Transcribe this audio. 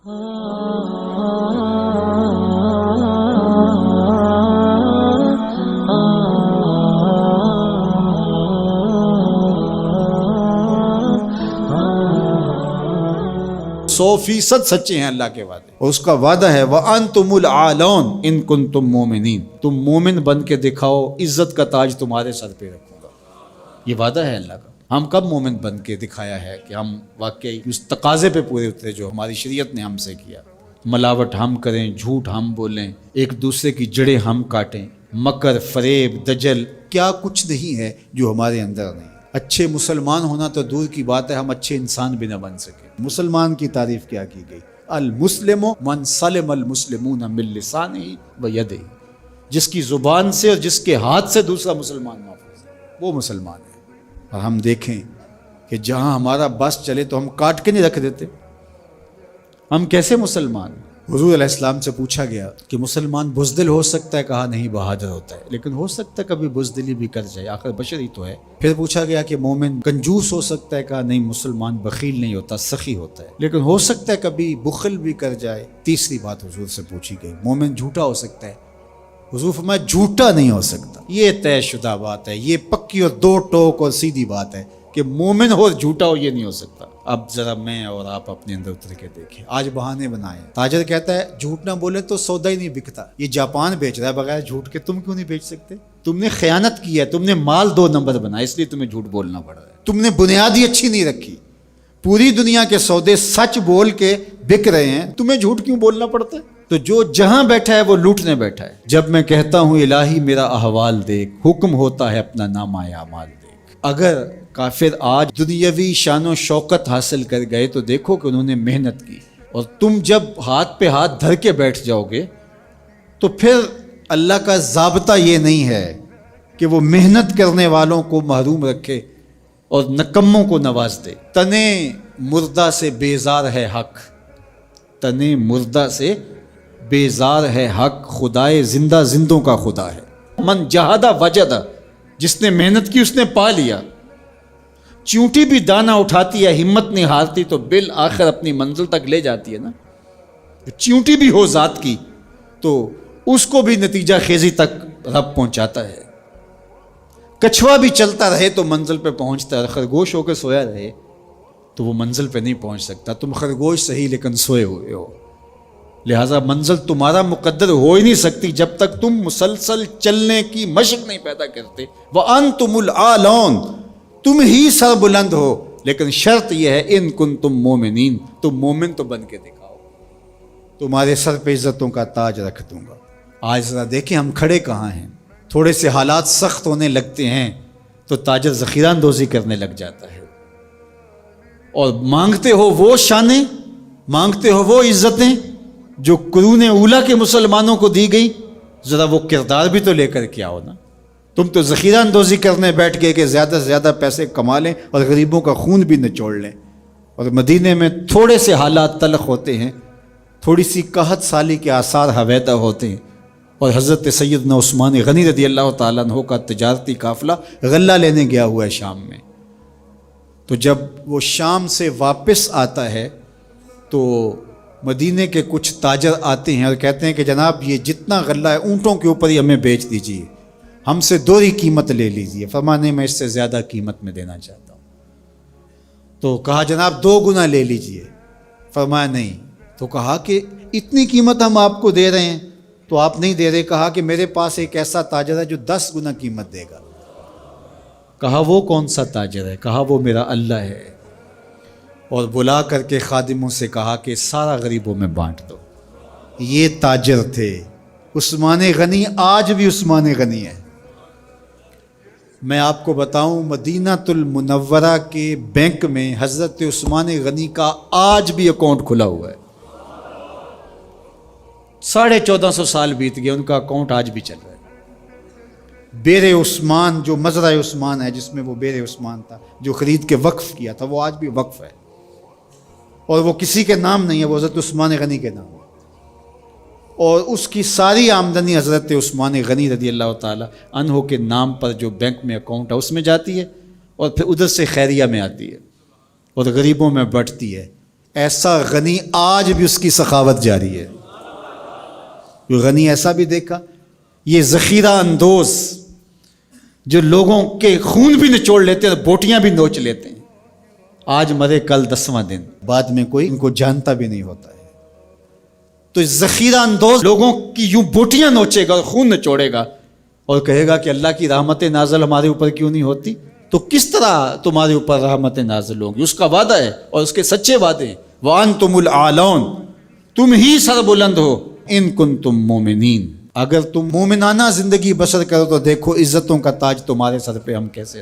%100 سچے ہیں اللہ کے وعدے، اور اس کا وعدہ ہے وَأَنْتُمُ الْأَعْلَوْنَ إِن كُنتُم مُؤْمِنِينَ، تم مومن بن کے دکھاؤ، عزت کا تاج تمہارے سر پہ رکھوں گا۔ یہ وعدہ ہے اللہ کا۔ ہم کب مومن بن کے دکھایا ہے کہ ہم واقعی اس تقاضے پہ پورے اترے جو ہماری شریعت نے ہم سے کیا؟ ملاوٹ ہم کریں، جھوٹ ہم بولیں، ایک دوسرے کی جڑیں ہم کاٹیں، مکر، فریب، دجل، کیا کچھ نہیں ہے جو ہمارے اندر نہیں۔ اچھے مسلمان ہونا تو دور کی بات ہے، ہم اچھے انسان بھی نہ بن سکے۔ مسلمان کی تعریف کیا کی گئی؟ المسلم من سلم المسلمون من لسانہ و یدہ، جس کی زبان سے اور جس کے ہاتھ سے دوسرا مسلمان محفوظ ہے، وہ مسلمان ہے۔ اور ہم دیکھیں کہ جہاں ہمارا بس چلے تو ہم کاٹ کے نہیں رکھ دیتے، ہم کیسے مسلمان؟ حضور علیہ السلام سے پوچھا گیا کہ مسلمان بزدل ہو سکتا ہے؟ کہا نہیں، بہادر ہوتا ہے، لیکن ہو سکتا ہے کبھی بزدلی بھی کر جائے، آخر بشر ہی تو ہے۔ پھر پوچھا گیا کہ مومن کنجوس ہو سکتا ہے؟ کہا نہیں، مسلمان بخیل نہیں ہوتا، سخی ہوتا ہے، لیکن ہو سکتا ہے کبھی بخل بھی کر جائے۔ تیسری بات حضور سے پوچھی گئی، مومن جھوٹا ہو سکتا ہے؟ حضور فرمایا جھوٹا نہیں ہو سکتا۔ یہ طے شدہ بات ہے، یہ پکی اور دو ٹوک اور سیدھی بات ہے کہ مومن ہو اور جھوٹا ہو، یہ نہیں ہو سکتا۔ اب ذرا میں اور آپ اپنے اندر اتر کے دیکھیں، آج بہانے بنائے۔ تاجر کہتا ہے جھوٹ نہ بولے تو سودا ہی نہیں بکتا، یہ جاپان بیچ رہا ہے بغیر جھوٹ کے، تم کیوں نہیں بیچ سکتے؟ تم نے خیانت کی ہے، تم نے مال 2 نمبر بنایا، اس لیے تمہیں جھوٹ بولنا پڑ رہا ہے۔ تم نے بنیاد ہی اچھی نہیں رکھی، پوری دنیا کے سودے سچ بول کے بک رہے ہیں، تمہیں جھوٹ کیوں بولنا پڑتا ہے؟ تو جو جہاں بیٹھا ہے وہ لوٹنے بیٹھا ہے۔ جب میں کہتا ہوں الہی میرا احوال دیکھ، حکم ہوتا ہے اپنا نامہ اعمال دیکھ۔ اگر کافر آج دنیاوی شان و شوکت حاصل کر گئے تو دیکھو کہ انہوں نے محنت کی، اور تم جب ہاتھ پہ ہاتھ دھر کے بیٹھ جاؤ گے تو پھر اللہ کا ضابطہ یہ نہیں ہے کہ وہ محنت کرنے والوں کو محروم رکھے اور نکموں کو نواز دے۔ تنے مردہ سے بیزار ہے حق، تنے مردہ سے بیزار ہے حق، خدائے زندہ زندوں کا خدا ہے۔ من جہادہ وجدہ، جس نے محنت کی اس نے پا لیا۔ چیونٹی بھی دانہ اٹھاتی ہے، ہمت نہیں ہارتی تو بالآخر اپنی منزل تک لے جاتی ہے نا۔ چیونٹی بھی ہو ذات کی تو اس کو بھی نتیجہ خیزی تک رب پہنچاتا ہے۔ کچھوا بھی چلتا رہے تو منزل پہ پہنچتا ہے، خرگوش ہو کے سویا رہے تو وہ منزل پہ نہیں پہنچ سکتا۔ تم خرگوش صحیح لیکن سوئے ہوئے ہو، لہٰذا منزل تمہارا مقدر ہو ہی نہیں سکتی جب تک تم مسلسل چلنے کی مشق نہیں پیدا کرتے۔ وَأَنْتُمُ الْأَعْلَوْنَ، تم ہی سر بلند ہو، لیکن شرط یہ ہے ان کنتم مومنین، تم مومن تو بن کے دکھاؤ، تمہارے سر پہ عزتوں کا تاج رکھ دوں گا۔ آج ذرا دیکھیں ہم کھڑے کہاں ہیں۔ تھوڑے سے حالات سخت ہونے لگتے ہیں تو تاجر ذخیرہ اندوزی کرنے لگ جاتا ہے، اور مانگتے ہو وہ شانیں، مانگتے ہو وہ عزتیں جو قرون اولیٰ کے مسلمانوں کو دی گئی، ذرا وہ کردار بھی تو لے کر کے آؤ نا۔ تم تو ذخیرہ اندوزی کرنے بیٹھ گئے کہ زیادہ سے زیادہ پیسے کما لیں اور غریبوں کا خون بھی نچوڑ لیں۔ اور مدینے میں تھوڑے سے حالات تلخ ہوتے ہیں، تھوڑی سی قحط سالی کے آثار ہویدا ہوتے ہیں، اور حضرت سیدنا عثمان غنی رضی اللہ تعالیٰ عنہ کا تجارتی قافلہ غلہ لینے گیا ہوا ہے شام میں۔ تو جب وہ شام سے واپس آتا ہے تو مدینے کے کچھ تاجر آتے ہیں اور کہتے ہیں کہ جناب یہ جتنا غلہ ہے اونٹوں کے اوپر ہی ہمیں بیچ دیجیے، ہم سے 2 قیمت لے لیجیے۔ فرمانے میں اس سے زیادہ قیمت میں دینا چاہتا ہوں۔ تو کہا جناب 2 گنا لے لیجیے۔ فرمایا نہیں۔ تو کہا کہ اتنی قیمت ہم آپ کو دے رہے ہیں تو آپ نہیں دے رہے۔ کہا کہ میرے پاس ایک ایسا تاجر ہے جو 10 گنا قیمت دے گا۔ کہا وہ کون سا تاجر ہے؟ کہا وہ میرا اللہ ہے۔ اور بلا کر کے خادموں سے کہا کہ سارا غریبوں میں بانٹ دو۔ یہ تاجر تھے عثمان غنی، آج بھی عثمان غنی ہے۔ میں آپ کو بتاؤں مدینہ المنورہ کے بینک میں حضرت عثمان غنی کا آج بھی اکاؤنٹ کھلا ہوا ہے۔ 1450 سال بیت گئے، ان کا اکاؤنٹ آج بھی چل رہا ہے۔ بیر عثمان جو مزرعہ عثمان ہے، جس میں وہ بیر عثمان تھا جو خرید کے وقف کیا تھا، وہ آج بھی وقف ہے، اور وہ کسی کے نام نہیں ہے، وہ حضرت عثمان غنی کے نام ہے۔ اور اس کی ساری آمدنی حضرت عثمان غنی رضی اللہ تعالی عنہ کے نام پر جو بینک میں اکاؤنٹ ہے اس میں جاتی ہے، اور پھر ادھر سے خیریہ میں آتی ہے اور غریبوں میں بٹتی ہے۔ ایسا غنی آج بھی اس کی سخاوت جاری ہے. غنی ایسا بھی دیکھا، یہ ذخیرہ اندوز جو لوگوں کے خون بھی نچوڑ لیتے ہیں، بوٹیاں بھی نوچ لیتے ہیں. آج مرے کل 10واں دن، بعد میں کوئی ان کو جانتا بھی نہیں ہوتا ہے. تو ذخیرہ اندوز لوگوں کی یوں بوٹیاں نوچے گا اور خون نچوڑے گا اور کہے گا کہ اللہ کی رحمت نازل ہمارے اوپر کیوں نہیں ہوتی. تو کس طرح تمہارے اوپر رحمت نازل ہوگی؟ اس کا وعدہ ہے اور اس کے سچے وعدے ہیں. وَأَنْتُمُ الْأَعْلَوْنَ، تم ہی سر بلند ہو. ان کنتم مومنین، اگر تم مومنانہ زندگی بسر کرو تو دیکھو عزتوں کا تاج تمہارے سر پہ ہم کیسے